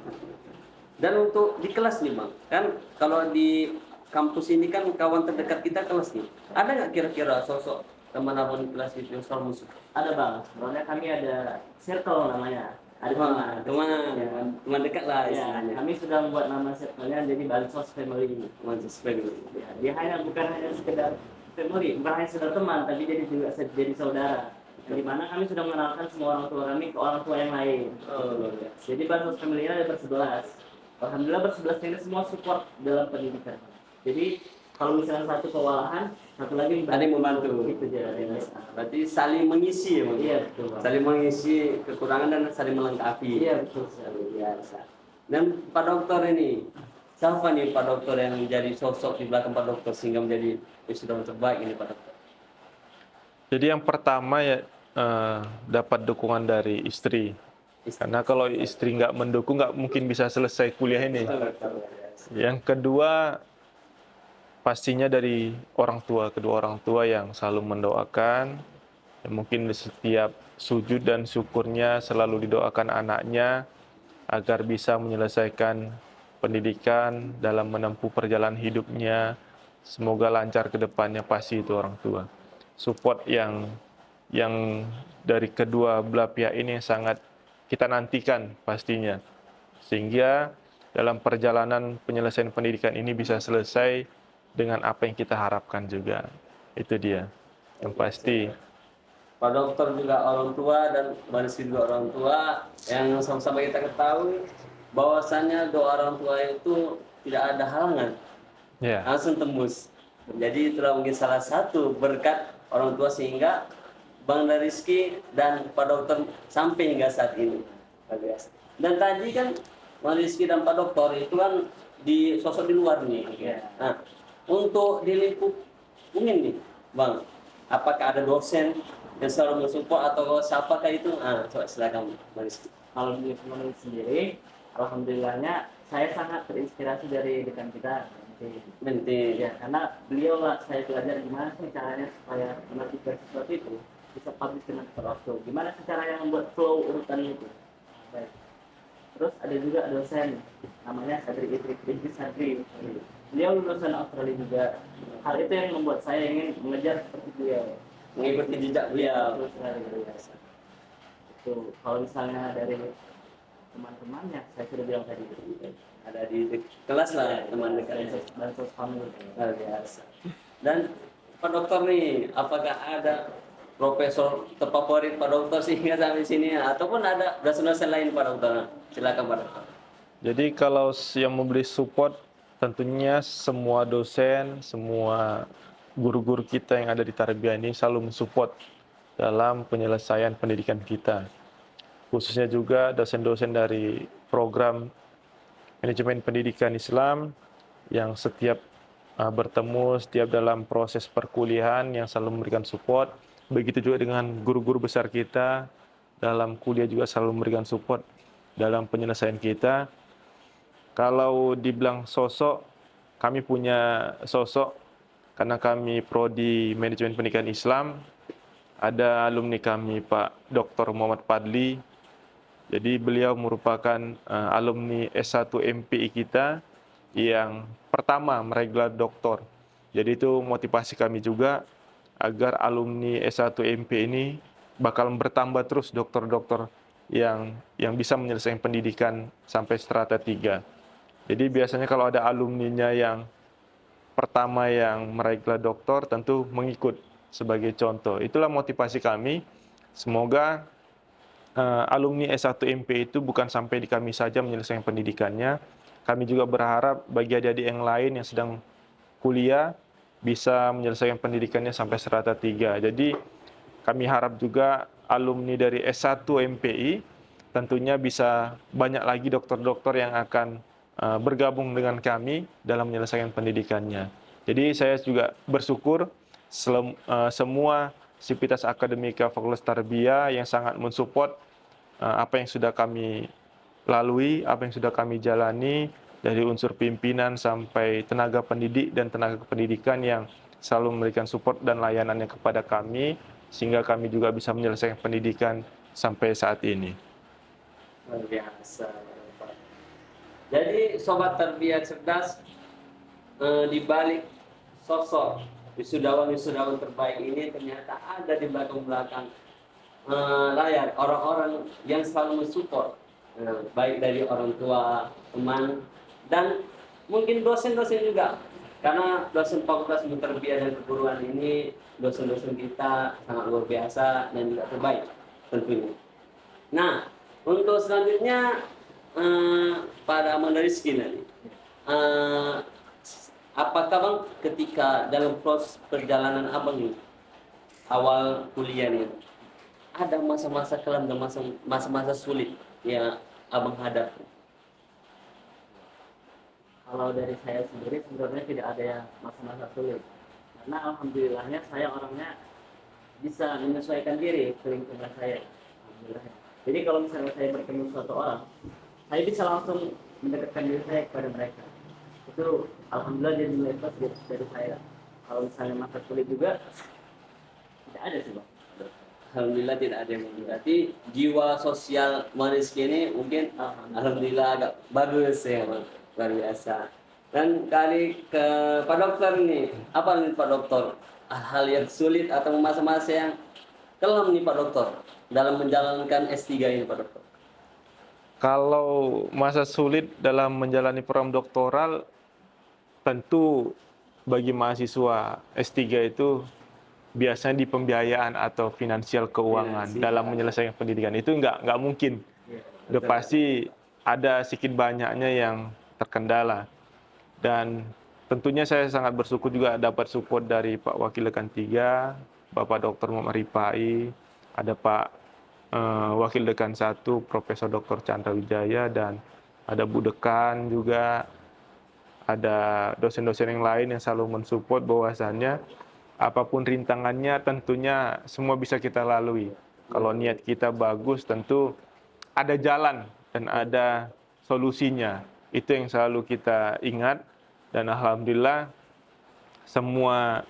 Dan untuk di kelas nih bang, kan kalau di kampus ini kan kawan terdekat kita kelas nih. Ada nggak kira-kira sosok teman abang di kelas itu yang selalu mensupport? Ada bang, sebenarnya kami ada circle namanya. Ada teman. Teman dekat lah Ya, istilahnya. kami sudah membuat nama circle-nya jadi Bansos Family. Mansus family. Ya, dia bukan hanya sekedar family, bukan hanya sekedar teman, tapi jadi saudara. Di mana kami sudah mengenalkan semua orang tua kami ke orang tua yang lain. Oh, luar biasa. Jadi Bansos Family ada bersebelas. Alhamdulillah bersebelas ini semua support dalam pendidikan. Jadi kalau misalnya satu kewalahan, satu lagi Ada yang membantu. Itu jadi. Berarti saling mengisi ya, Bang? Iya betul. Bang. Saling mengisi kekurangan dan saling melengkapi. Iya betul sekali. Biasa. Dan Pak Dokter ini, siapa nih Pak Dokter yang menjadi sosok di belakang Pak Dokter sehingga menjadi wisudawan terbaik ini Pak Dokter? Jadi yang pertama ya dapat dukungan dari istri. Karena kalau istri nggak mendukung nggak mungkin bisa selesai kuliah ini. Yang kedua pastinya dari orang tua, kedua orang tua yang selalu mendoakan. Ya, mungkin di setiap sujud dan syukurnya selalu didoakan anaknya agar bisa menyelesaikan pendidikan dalam menempuh perjalanan hidupnya. Semoga lancar ke depannya, pasti itu orang tua. Support yang dari kedua belah pihak ini sangat kita nantikan pastinya. Sehingga dalam perjalanan penyelesaian pendidikan ini bisa selesai dengan apa yang kita harapkan juga. Itu dia yang pasti. Pak Dokter juga orang tua dan Mbak Rizky juga orang tua, yang sama-sama kita ketahui bahwasannya doa orang tua itu tidak ada halangan, Ya. langsung tembus. Jadi itulah mungkin salah satu berkat orang tua sehingga Bang Rizky dan Pak Dokter sampai hingga saat ini. Luar biasa. Dan tadi kan Bang Rizky dan Pak Dokter itu kan di sosok di luar nih. Nah, untuk di lingkup mungkin nih, Bang, apakah ada dosen yang selalu mensupport atau siapakah itu? Coba silakan Bang Rizky. Kalau di Family sendiri, alhamdulillahnya saya sangat terinspirasi dari dekan kita. Nanti Ya, karena beliau lah saya belajar gimana sih caranya supaya mengajukan sesuatu itu bisa publish dengan tepat waktu. Gimana sih caranya membuat flow urutan itu. Baik. Terus ada juga dosen namanya Sadri Idris Sadri. Beliau lulusan Australia juga. Hal itu yang membuat saya ingin mengejar seperti beliau. mengikuti jejak beliau. Terus sekali biasa. Itu kalau misalnya dari teman-temannya saya sudah bilang tadi Ada di kelas lah teman dekat. Bansos Family. Luar biasa. Dan Pak Dokter nih, apakah ada profesor terfavorit Pak Dokter sehingga sampai sini ataupun ada dosen-dosen lain Pak Dokter? Silakan Pak Dokter. Jadi kalau yang memberi support tentunya semua dosen, semua guru-guru kita yang ada di Tarbiyah ini selalu mensupport dalam penyelesaian pendidikan kita. Khususnya juga dosen-dosen dari program manajemen pendidikan Islam yang setiap bertemu, setiap dalam proses perkuliahan yang selalu memberikan support. Begitu juga dengan guru-guru besar kita dalam kuliah juga selalu memberikan support dalam penyelesaian kita. Kalau dibilang sosok, kami punya sosok karena kami prodi manajemen pendidikan Islam. Ada alumni kami Pak Dr. Muhammad Fadli. Jadi beliau merupakan alumni S1 MPI kita yang pertama meraih gelar doktor. Jadi itu motivasi kami juga agar alumni S1 MPI ini bakal bertambah terus dokter-dokter yang bisa menyelesaikan pendidikan sampai strata 3. Jadi biasanya kalau ada alumninya yang pertama yang meraih gelar doktor tentu mengikut sebagai contoh. Itulah motivasi kami. Semoga alumni S1 MP itu bukan sampai di kami saja menyelesaikan pendidikannya. Kami juga berharap bagi adik-adik yang lain yang sedang kuliah bisa menyelesaikan pendidikannya sampai strata 3. Jadi kami harap juga alumni dari S1 MPI tentunya bisa banyak lagi dokter-dokter yang akan bergabung dengan kami dalam menyelesaikan pendidikannya. Jadi saya juga bersyukur semua sivitas akademika Fakultas Tarbiyah yang sangat mensupport apa yang sudah kami lalui, apa yang sudah kami jalani dari unsur pimpinan sampai tenaga pendidik dan tenaga pendidikan yang selalu memberikan support dan layanannya kepada kami sehingga kami juga bisa menyelesaikan pendidikan sampai saat ini. Luar biasa. Jadi Sobat Tarbiyah Cerdas, di balik sosok wisudawan terbaik ini ternyata ada di belakang layar orang-orang yang selalu mensupport, baik dari orang tua, teman, dan mungkin dosen-dosen juga. Karena dosen Fakultas Ilmu Tarbiyah dan Keguruan ini, dosen-dosen kita sangat luar biasa dan juga terbaik tentunya. Nah, untuk selanjutnya pada Amanda Rizky nanti, apakah Bang ketika dalam proses perjalanan Abang ini, awal kuliah nih, ada masa-masa kelam dan masa-masa sulit yang Abang hadapi? Kalau dari saya sendiri sebenarnya tidak ada yang masa-masa sulit, karena alhamdulillahnya saya orangnya bisa menyesuaikan diri ke lingkungan saya. Alhamdulillah. Jadi kalau misalnya saya bertemu suatu orang, saya bisa langsung mendekatkan diri saya kepada mereka. Itu alhamdulillah jadi nilai plus dari saya. Kalau misalnya masa sulit juga tidak ada sih Bang. Alhamdulillah tidak ada yang berarti jiwa sosial Rizky ini mungkin alhamdulillah agak bagus ya Bang. Luar biasa. Dan kali ke Pak Dokter nih, apa nih Pak Dokter? Hal yang sulit atau masa-masa yang kelam nih Pak Dokter dalam menjalankan S3 ini Pak Dokter? Kalau masa sulit dalam menjalani program doktoral, tentu bagi mahasiswa S3 itu biasanya di pembiayaan atau finansial keuangan dalam menyelesaikan pendidikan itu nggak mungkin. Udah pasti ada sedikit banyaknya yang terkendala. Dan tentunya saya sangat bersyukur juga dapat support dari Pak Wakil Dekan 3, Bapak Dr. Muhammad Ripai, ada Pak Wakil Dekan 1, Profesor Dr. Chandra Wijaya, dan ada Bu Dekan juga, ada dosen-dosen yang lain yang selalu mensupport bahwasannya apapun rintangannya tentunya semua bisa kita lalui. Kalau niat kita bagus tentu ada jalan dan ada solusinya. Itu yang selalu kita ingat, dan alhamdulillah semua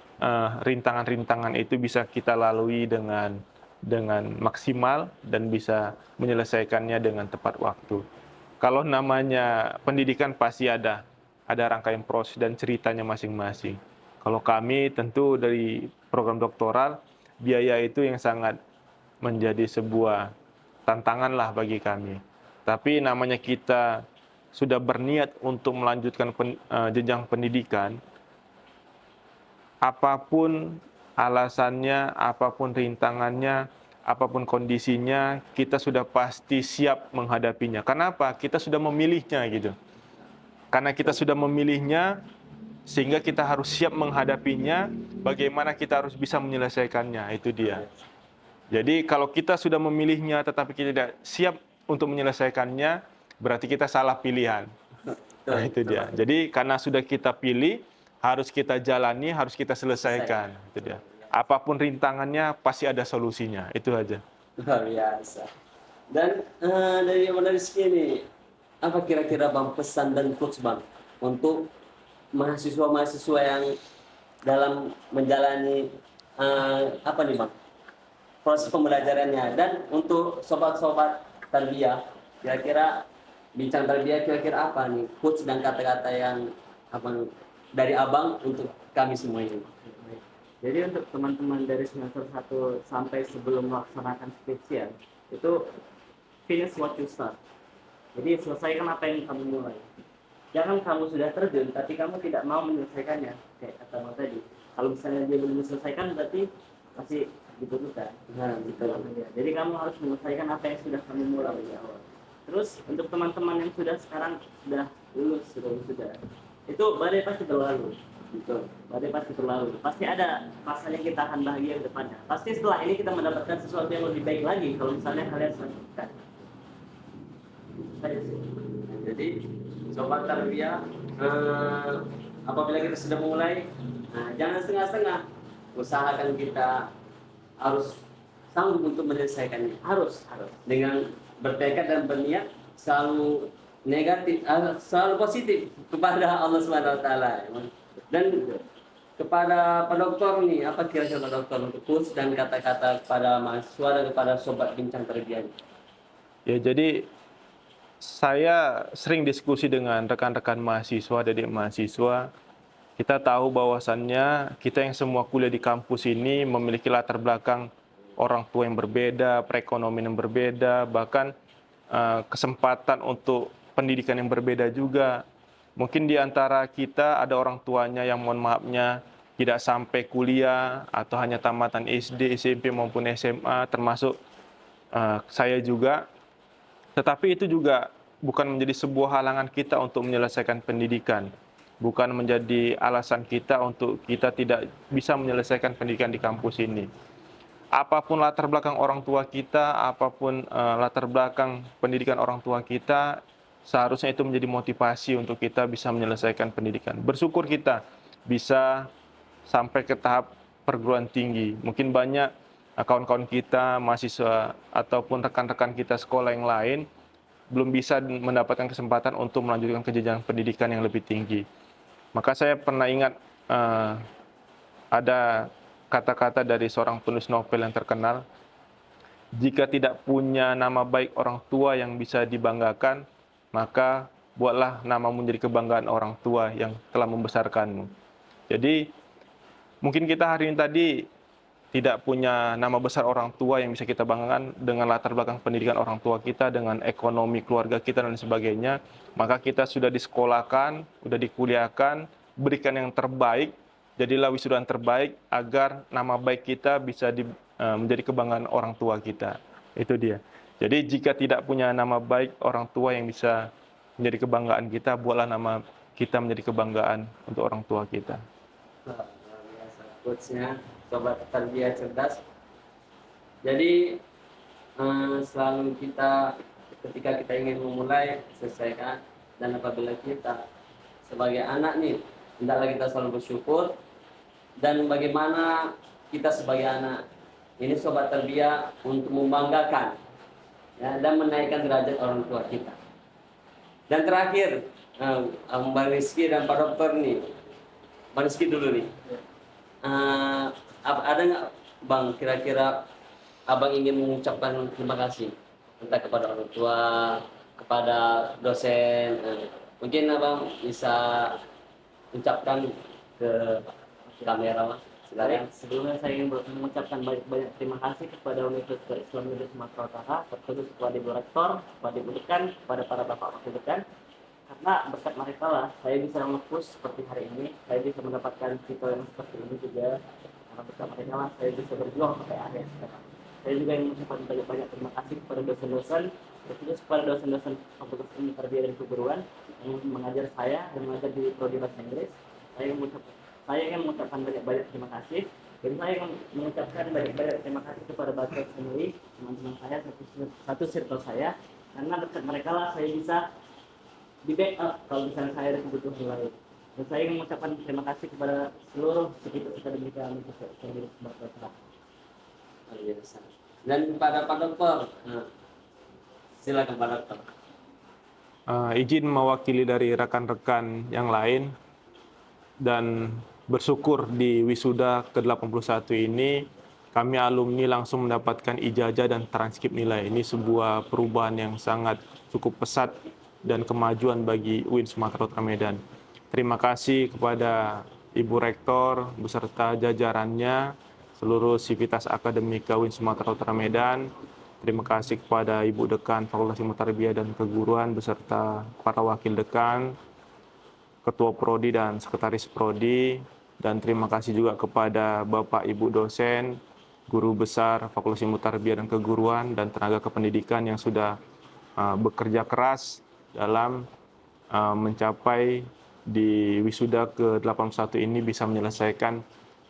rintangan-rintangan itu bisa kita lalui dengan maksimal dan bisa menyelesaikannya dengan tepat waktu. Kalau namanya pendidikan pasti ada rangkaian proses dan ceritanya masing-masing. Kalau kami tentu dari program doktoral, biaya itu yang sangat menjadi sebuah tantangan lah bagi kami. Tapi namanya kita sudah berniat untuk melanjutkan jenjang pendidikan, apapun alasannya, apapun rintangannya, apapun kondisinya, kita sudah pasti siap menghadapinya. Kenapa? Kita sudah memilihnya gitu. Karena kita sudah memilihnya, sehingga kita harus siap menghadapinya, bagaimana kita harus bisa menyelesaikannya, itu dia. Jadi kalau kita sudah memilihnya tetapi kita tidak siap untuk menyelesaikannya, berarti kita salah pilihan. Nah, itu dia. Jadi karena sudah kita pilih, harus kita jalani, harus kita selesaikan. Itu dia. Apapun rintangannya, pasti ada solusinya. Itu aja. Luar biasa. Dan dari Bang Rizky ini, apa kira-kira Bang pesan dan quotes Bang untuk mahasiswa-mahasiswa yang dalam menjalani apa nih Bang proses pembelajarannya, dan untuk sobat-sobat tarbiyah, kira-kira bincang tarbiyah, kira-kira apa nih quotes dan kata-kata yang apa dari Abang untuk kami semua ini? Jadi untuk teman-teman dari semester 1 sampai sebelum melaksanakan skripsian, itu finish what you start. Jadi selesaikan apa yang kamu mulai. Jangan kamu sudah terjun tapi kamu tidak mau menyelesaikannya. Kayak kata Bang tadi, kalau misalnya dia belum menyelesaikan berarti masih dibutuhkan. Nah, gitu. Jadi kamu harus menyelesaikan apa yang sudah kamu mulai di awal. Terus untuk teman-teman yang sekarang sudah lulus, sudah itu badai pasti berlalu. Gitu. Badai pasti berlalu. Pasti ada masanya kita akan bahagia ke depannya. Pasti setelah ini kita mendapatkan sesuatu yang lebih baik lagi kalau misalnya kalian selesaikan. Jadi sobat tarbiyah, apabila kita sudah mulai, jangan setengah-setengah. Usahakan kita harus sanggup untuk menyelesaikannya. Harus dengan bertekad dan berniat selalu negatif, selalu positif kepada Allah Subhanahu Wa Taala. Dan kepada Pak Dokter nih, apa kira-kira Pak Dokter untuk quotes dan kata-kata kepada mahasiswa dan kepada sobat bincang tarbiyah? Ya, jadi saya sering diskusi dengan rekan-rekan mahasiswa, adik mahasiswa, Kita tahu bahwasannya kita yang semua kuliah di kampus ini memiliki latar belakang orang tua yang berbeda, perekonomian yang berbeda, bahkan kesempatan untuk pendidikan yang berbeda juga. Mungkin di antara kita ada orang tuanya yang mohon maafnya tidak sampai kuliah atau hanya tamatan SD, SMP maupun SMA, termasuk saya juga. Tetapi itu juga bukan menjadi sebuah halangan kita untuk menyelesaikan pendidikan. Bukan menjadi alasan kita untuk kita tidak bisa menyelesaikan pendidikan di kampus ini. Apapun latar belakang orang tua kita, apapun latar belakang pendidikan orang tua kita, seharusnya itu menjadi motivasi untuk kita bisa menyelesaikan pendidikan. Bersyukur kita bisa sampai ke tahap perguruan tinggi. Mungkin banyak kawan-kawan kita, mahasiswa, ataupun rekan-rekan kita sekolah yang lain belum bisa mendapatkan kesempatan untuk melanjutkan ke jenjang pendidikan yang lebih tinggi. Maka saya pernah ingat ada kata-kata dari seorang penulis novel yang terkenal, jika tidak punya nama baik orang tua yang bisa dibanggakan, maka buatlah namamu menjadi kebanggaan orang tua yang telah membesarkanmu. Jadi mungkin kita hari ini tadi tidak punya nama besar orang tua yang bisa kita banggakan dengan latar belakang pendidikan orang tua kita, dengan ekonomi keluarga kita dan sebagainya, maka kita sudah disekolahkan, sudah dikuliahkan, berikan yang terbaik, jadilah wisudawan terbaik agar nama baik kita bisa menjadi kebanggaan orang tua kita. Itu dia. Jadi jika tidak punya nama baik orang tua yang bisa menjadi kebanggaan kita, buatlah nama kita menjadi kebanggaan untuk orang tua kita. Luar biasa quotes-nya, sobat tarbiyah cerdas. Jadi selalu kita ketika kita ingin memulai selesaikan, dan apabila kita sebagai anak nih hendaklah kita selalu bersyukur, dan bagaimana kita sebagai anak ini sobat tarbiyah untuk membanggakan ya, dan menaikkan derajat orang tua kita. Dan terakhir Bang Rizky dan Pak Dokter nih, Bang Rizky dulu nih. Ada nggak Bang kira-kira Abang ingin mengucapkan terima kasih entah kepada orang tua, kepada dosen, mungkin Abang bisa ucapkan ke kamera Mas. Silakan. Sebelumnya saya ingin mengucapkan banyak terima kasih kepada Universitas Islam Negeri Sumatera Utara, terkhusus kepada Ibu Rektor, kepada Ibu Dekan, kepada para Bapak Wakil Dekan. Karena berkat mereka lah saya bisa nge-push seperti hari ini, saya bisa mendapatkan titel yang seperti ini juga. Karena berkat mereka lah saya bisa berjuang sampai akhir sekarang. Saya juga ingin mengucapkan banyak terima kasih kepada dosen-dosen, terkhusus kepada dosen-dosen Fakultas Ilmu Tarbiyah dan Keguruan yang mengajar saya dan mengajar di Prodi Bahasa Inggris. Saya ingin mengucapkan banyak terima kasih. Dan saya ingin mengucapkan banyak terima kasih kepada Bapak Family, teman-teman saya, satu circle saya. Karena berkat mereka lah saya bisa di backup kalau misalnya saya ada kebutuhan lain. Dan saya ingin mengucapkan terima kasih kepada seluruh sekitar akademik Universitas Islam Negeri Sumatera Utara. Dan kepada Pak Dokter, silakan Pak Dokter. Izin mewakili dari rekan-rekan yang lain dan bersyukur di wisuda ke-81 ini kami alumni langsung mendapatkan ijazah dan transkrip nilai. Ini sebuah perubahan yang sangat cukup pesat dan kemajuan bagi UIN Sumatera Utara Medan. Terima kasih kepada Ibu Rektor beserta jajarannya, seluruh sivitas akademika UIN Sumatera Utara Medan. Terima kasih kepada Ibu Dekan Fakultas Ilmu Tarbiyah dan Keguruan beserta para wakil dekan, Ketua Prodi dan Sekretaris Prodi, dan terima kasih juga kepada Bapak Ibu dosen, guru besar Fakultas Ilmu Tarbiyah dan Keguruan, dan tenaga kependidikan yang sudah bekerja keras dalam mencapai di wisuda ke-81 ini bisa menyelesaikan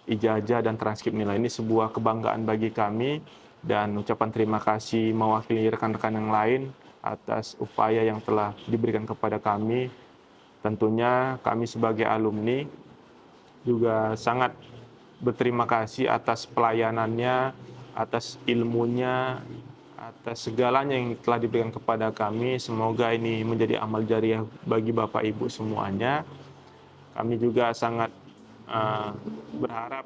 ijazah dan transkrip nilai. Ini sebuah kebanggaan bagi kami dan ucapan terima kasih mewakili rekan-rekan yang lain atas upaya yang telah diberikan kepada kami. Tentunya kami sebagai alumni juga sangat berterima kasih atas pelayanannya, atas ilmunya, atas segalanya yang telah diberikan kepada kami. Semoga ini menjadi amal jariah bagi Bapak Ibu semuanya. Kami juga sangat berharap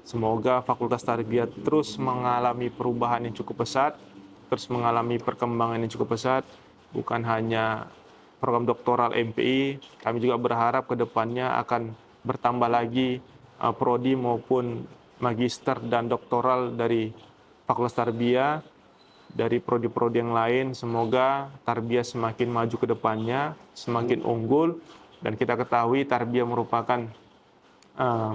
semoga Fakultas Tarbiyah terus mengalami perubahan yang cukup pesat, terus mengalami perkembangan yang cukup pesat, bukan hanya program doktoral MPI, kami juga berharap ke depannya akan bertambah lagi prodi maupun magister dan doktoral dari Fakultas Tarbiyah, dari prodi-prodi yang lain. Semoga Tarbiyah semakin maju ke depannya, semakin unggul, dan kita ketahui Tarbiyah merupakan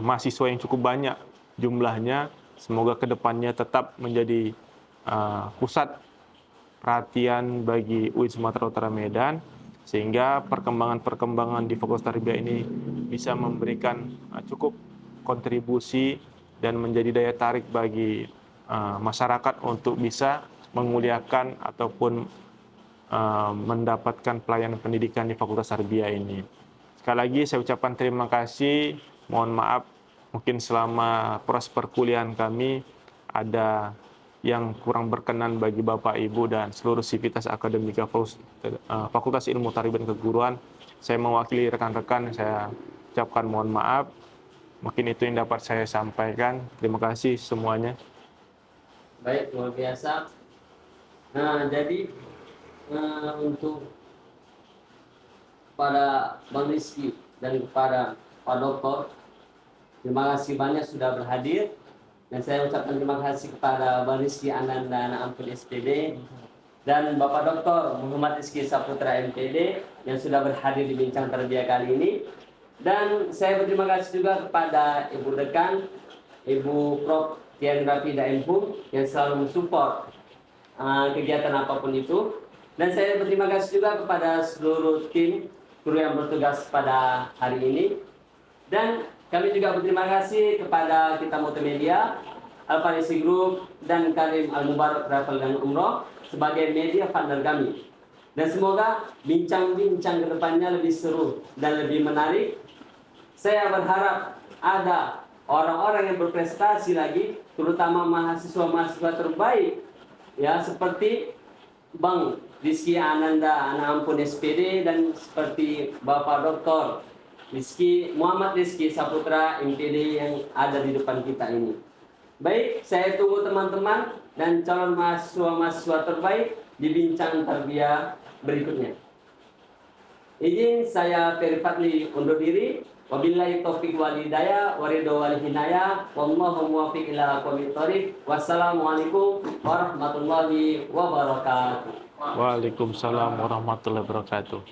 mahasiswa yang cukup banyak jumlahnya. Semoga ke depannya tetap menjadi pusat perhatian bagi UI Sumatera Utara Medan, sehingga perkembangan-perkembangan di Fakultas Tarbiyah ini bisa memberikan cukup kontribusi dan menjadi daya tarik bagi masyarakat untuk bisa menguliakan ataupun mendapatkan pelayanan pendidikan di Fakultas Tarbiyah ini. Sekali lagi saya ucapkan terima kasih. Mohon maaf mungkin selama proses perkuliahan kami ada yang kurang berkenan bagi Bapak, Ibu, dan seluruh sivitas akademika Fakultas Ilmu Tarbiyah dan Keguruan. Saya mewakili rekan-rekan, saya ucapkan mohon maaf. Mungkin itu yang dapat saya sampaikan. Terima kasih semuanya. Baik, luar biasa. Nah, jadi untuk pada Bang Rizky dan kepada Pak Doktor, terima kasih banyak sudah berhadir. Dan saya ucapkan terima kasih kepada Bang Rizky Ananda Anak Ampun SPD dan Bapak Doktor Muhammad Rizky Saputra MPD yang sudah berhadir di Bincang Tarbiyah kali ini. Dan saya berterima kasih juga kepada Ibu Dekan, Ibu Prof. Tian Rafida Empung yang selalu mensupport kegiatan apapun itu. Dan saya berterima kasih juga kepada seluruh tim kru yang bertugas pada hari ini. Dan kami juga berterima kasih kepada Kita Multimedia, Al-Farisi Group, dan Karim Al-Mubarak Travel dan Umroh sebagai media partner kami. Dan semoga bincang-bincang ke depannya lebih seru dan lebih menarik. Saya berharap ada orang-orang yang berprestasi lagi, terutama mahasiswa-mahasiswa terbaik, ya, seperti Bang Rizky Ananda Anak Ampun SPD dan seperti Bapak Doktor Muhammad Rizky Saputra MPD yang ada di depan kita ini. Baik, saya tunggu teman-teman dan calon mahasiswa-mahasiswa terbaik di Bincang Tarbiyah berikutnya. Izin saya Ferry Fadli undur diri. Wabillahi taufiq wal hidayah wa ridho wal hinayah. Wallahu muwaffiq ila aqwamit thoriq. Wassalamualaikum warahmatullahi wabarakatuh. Waalaikumsalam warahmatullahi wabarakatuh.